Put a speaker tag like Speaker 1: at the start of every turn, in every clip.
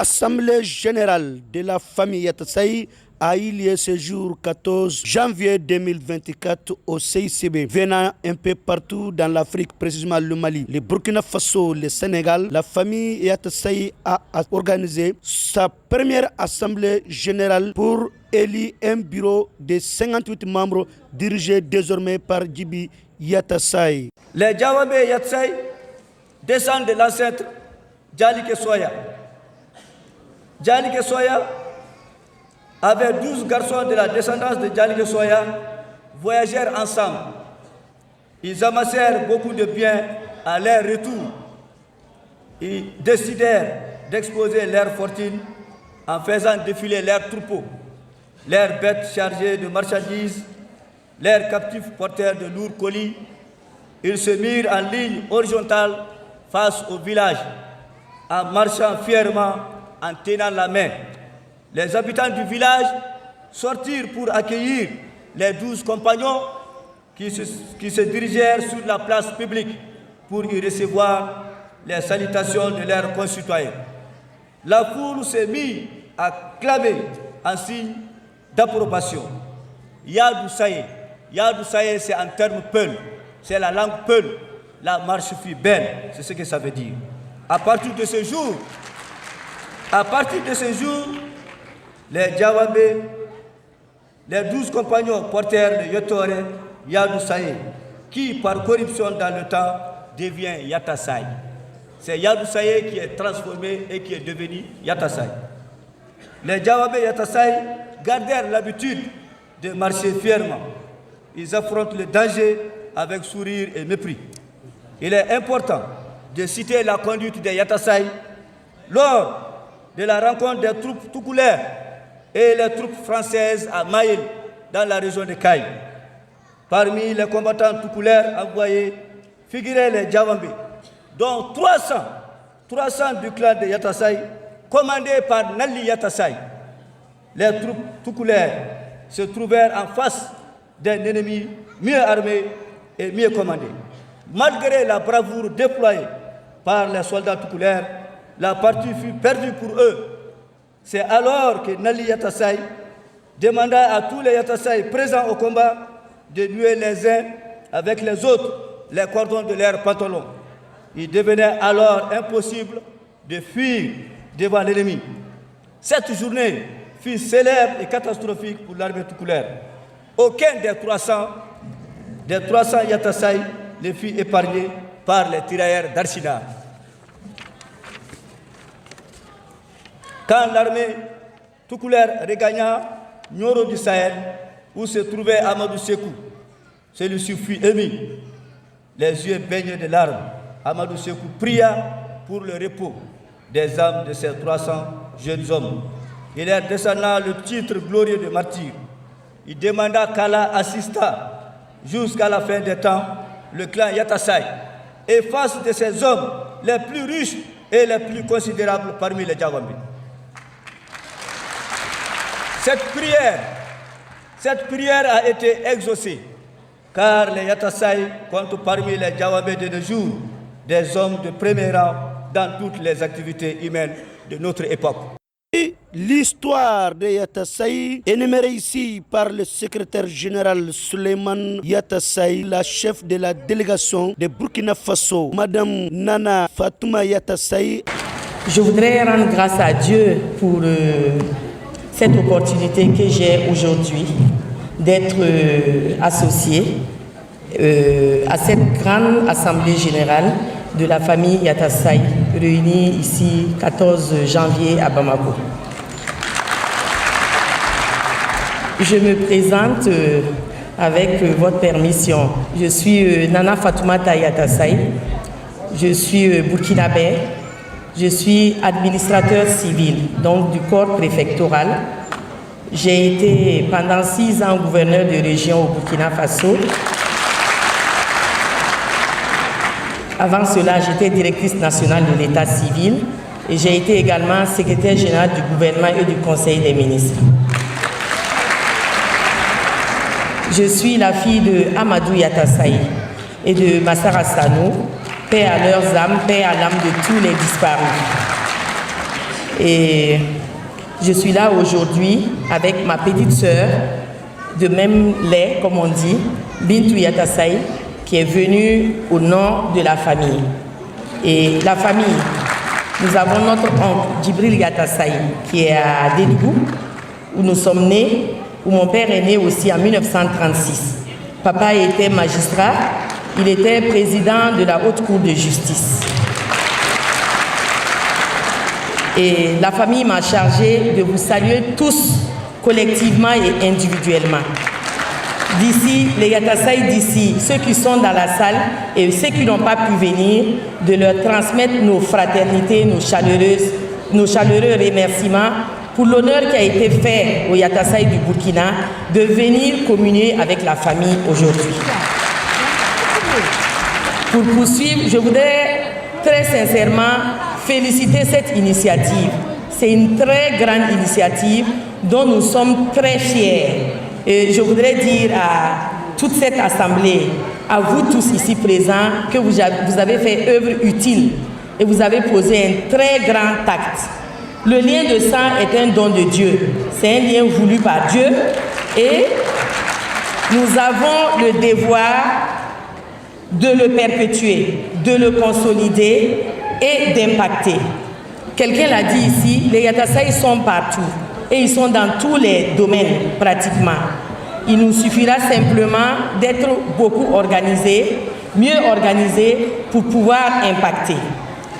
Speaker 1: Assemblée générale de la famille Yatassaï a eu lieu ce jour 14 janvier 2024 au CICB, venant un peu partout dans l'Afrique, précisément le Mali, le Burkina Faso, le Sénégal. La famille Yatassaï a organisé sa première assemblée générale pour élire un bureau de 58 membres dirigé désormais par Djibi Yatassaï.
Speaker 2: Les Djawabé Yatassaï descendent de l'ancêtre Djalike Soya. Djalike Soya avait 12 garçons de la descendance de Djalike Soya, voyagèrent ensemble. Ils amassèrent beaucoup de biens à leur retour. Ils décidèrent d'exposer leur fortune en faisant défiler leurs troupeaux, leurs bêtes chargées de marchandises, leurs captifs porteurs de lourds colis. Ils se mirent en ligne horizontale face au village, en marchant fièrement, en tenant la main. Les habitants du village sortirent pour accueillir les 12 compagnons qui se dirigèrent sur la place publique pour y recevoir les salutations de leurs concitoyens. La foule s'est mise à clamer en signe d'approbation. Yadou Saye. Yadou Saye, c'est en termes peul. C'est la langue peul. La marche fut belle. C'est ce que ça veut dire. À partir de ce jour, les Djawabé, les 12 compagnons portèrent le Yotore Yadou Saye, qui par corruption dans le temps devient Yatassaï. C'est Yadou Saye qui est transformé et qui est devenu Yatassaï. Les Djawabé Yatassaï gardèrent l'habitude de marcher fièrement. Ils affrontent le danger avec sourire et mépris. Il est important de citer la conduite des Yatassaï lors de la rencontre des troupes toucoulères et les troupes françaises à Maïl, dans la région de Kaï. Parmi les combattants toucoulères envoyés figuraient les Djawambé, dont 300 du clan de Yatassaï, commandés par Nali Yatassaï. Les troupes toucoulères se trouvèrent en face d'un ennemi mieux armé et mieux commandé. Malgré la bravoure déployée par les soldats toucoulères, la partie fut perdue pour eux. C'est alors que Nali Yatassaï demanda à tous les Yatassaï présents au combat de nouer les uns avec les autres les cordons de leurs pantalons. Il devenait alors impossible de fuir devant l'ennemi. Cette journée fut célèbre et catastrophique pour l'armée toucoulère. Aucun des 300 Yatassaï ne fut épargné par les tirailleurs d'Archina. Quand l'armée toucoulère regagna Nioro du Sahel, où se trouvait Amadou Sékou, celui-ci fut ému, les yeux baignés de larmes. Amadou Sékou pria pour le repos des âmes de ces 300 jeunes hommes. Il leur décerna le titre glorieux de martyr. Il demanda qu'Allah assista jusqu'à la fin des temps le clan Yatassaï et face de ces hommes les plus riches et les plus considérables parmi les Djawambé. Cette prière a été exaucée, car les Yatassaï comptent parmi les Djawambé de nos jours des hommes de premier rang dans toutes les activités humaines de notre époque.
Speaker 1: L'histoire de Yatassaï, énumérée ici par le secrétaire général Suleiman Yatassaï, la chef de la délégation de Burkina Faso, Madame Nana Fatouma Yatassaï.
Speaker 3: Je voudrais rendre grâce à Dieu pour cette opportunité que j'ai aujourd'hui d'être associée à cette grande assemblée générale de la famille Yatassaï, réunie ici 14 janvier à Bamako. Je me présente avec votre permission. Je suis Nana Fatoumata Yatassaï, je suis burkinabé, je suis administrateur civil, donc du corps préfectoral. J'ai été pendant 6 ans gouverneur de région au Burkina Faso. Avant cela, j'étais directrice nationale de l'état civil et j'ai été également secrétaire général du gouvernement et du conseil des ministres. Je suis la fille de Amadou Yatassaï et de Massara Sanou, paix à leurs âmes, paix à l'âme de tous les disparus. Et je suis là aujourd'hui avec ma petite sœur, de même lait, comme on dit, Bintou Yatassaï, qui est venue au nom de la famille. Et la famille, nous avons notre oncle Djibril Yatassaï, qui est à Déligou, où nous sommes nés, où mon père est né aussi en 1936. Papa était magistrat, il était président de la Haute Cour de justice. Et la famille m'a chargé de vous saluer tous, collectivement et individuellement. D'ici, les Yatassaï d'ici, ceux qui sont dans la salle et ceux qui n'ont pas pu venir, de leur transmettre nos fraternités, nos chaleureux remerciements pour l'honneur qui a été fait aux Yatassaï du Burkina de venir communier avec la famille aujourd'hui. Pour poursuivre, je voudrais très sincèrement féliciter cette initiative. C'est une très grande initiative dont nous sommes très fiers. Et je voudrais dire à toute cette assemblée, à vous tous ici présents, que vous avez fait œuvre utile et vous avez posé un très grand acte. Le lien de sang est un don de Dieu. C'est un lien voulu par Dieu et nous avons le devoir de le perpétuer, de le consolider et d'impacter. Quelqu'un l'a dit ici, les Yatassaï sont partout et ils sont dans tous les domaines pratiquement. Il nous suffira simplement d'être beaucoup organisés, mieux organisés pour pouvoir impacter.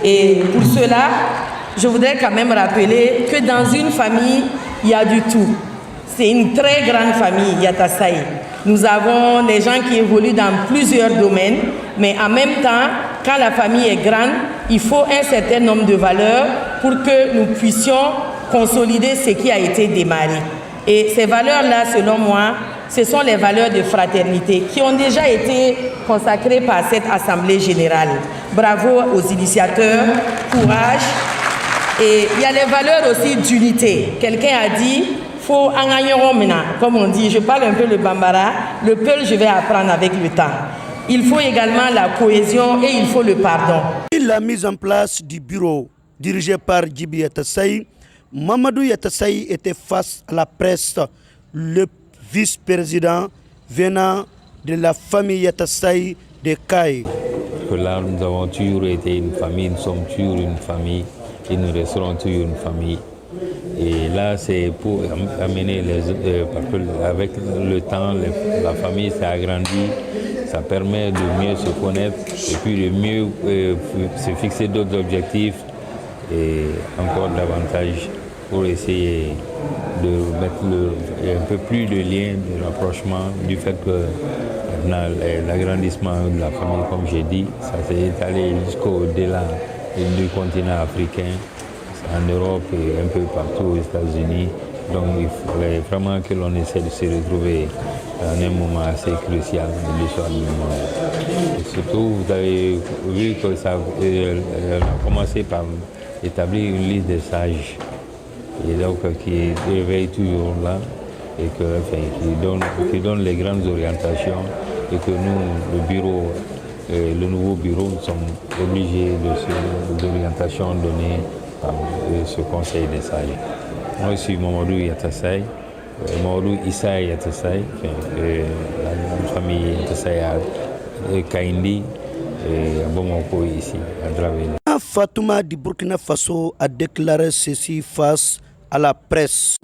Speaker 3: Et pour cela, je voudrais quand même rappeler que dans une famille, il y a du tout. C'est une très grande famille, Yatassaï. Nous avons des gens qui évoluent dans plusieurs domaines, mais en même temps, quand la famille est grande, il faut un certain nombre de valeurs pour que nous puissions consolider ce qui a été démarré. Et ces valeurs-là, selon moi, ce sont les valeurs de fraternité qui ont déjà été consacrées par cette Assemblée générale. Bravo aux initiateurs, courage. Et il y a les valeurs aussi d'unité. Quelqu'un a dit, faut comme on dit, je parle un peu le bambara, le peul je vais apprendre avec le temps. Il faut également la cohésion et il faut le pardon.
Speaker 1: La mise en place du bureau dirigé par Djibi Yatassaï, Mamadou Yatassaï était face à la presse, le vice-président venant de la famille Yatassaï de Caille.
Speaker 4: Là, nous avons toujours été une famille, nous sommes toujours une famille et nous resterons toujours une famille. Et là, c'est pour amener parce que avec le temps, la famille s'est agrandie, ça permet de mieux se connaître et puis de mieux se fixer d'autres objectifs et encore davantage pour essayer de mettre un peu plus de lien, de rapprochement du fait que l'agrandissement de la famille, comme j'ai dit, ça s'est étalé jusqu'au-delà du continent africain, en Europe et un peu partout aux États-Unis. Donc il fallait vraiment que l'on essaie de se retrouver en un moment assez crucial de l'histoire du monde. Et surtout, vous avez vu que ça a commencé par établir une liste des sages, et donc qui réveille toujours là, et qui donne les grandes orientations, et que nous, le nouveau bureau, nous sommes obligés de l'orientation donnée par ce conseil des sages. Moi, je suis Mamadou Yatassaï, Mamadou Issa Yatassaï, la famille Yatassaï à Kaindi et à Bomoko ici, à Draville.
Speaker 1: Fatouma du Burkina Faso a déclaré ceci face à la presse.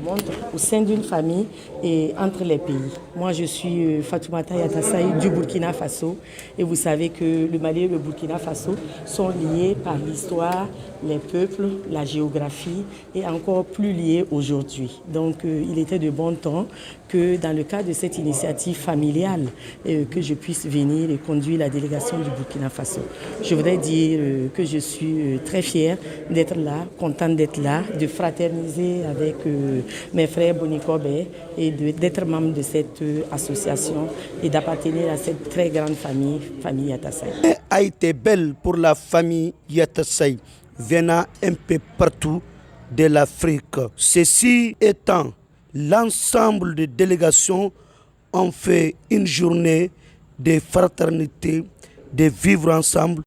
Speaker 3: Au sein d'une famille et entre les pays. Moi, je suis Fatoumata Yatassaï du Burkina Faso. Et vous savez que le Mali et le Burkina Faso sont liés par l'histoire, les peuples, la géographie et encore plus liés aujourd'hui. Donc, il était de bon temps que dans le cadre de cette initiative familiale, que je puisse venir et conduire la délégation du Burkina Faso. Je voudrais dire que je suis très fière d'être là, contente d'être là, de fraterniser avec mes frères Bonikobe et d'être membre de cette association et d'appartenir à cette très grande famille Yatassaï.
Speaker 1: A été belle pour la famille Yatassaï, venant un peu partout de l'Afrique. Ceci étant, l'ensemble des délégations ont fait une journée de fraternité, de vivre ensemble.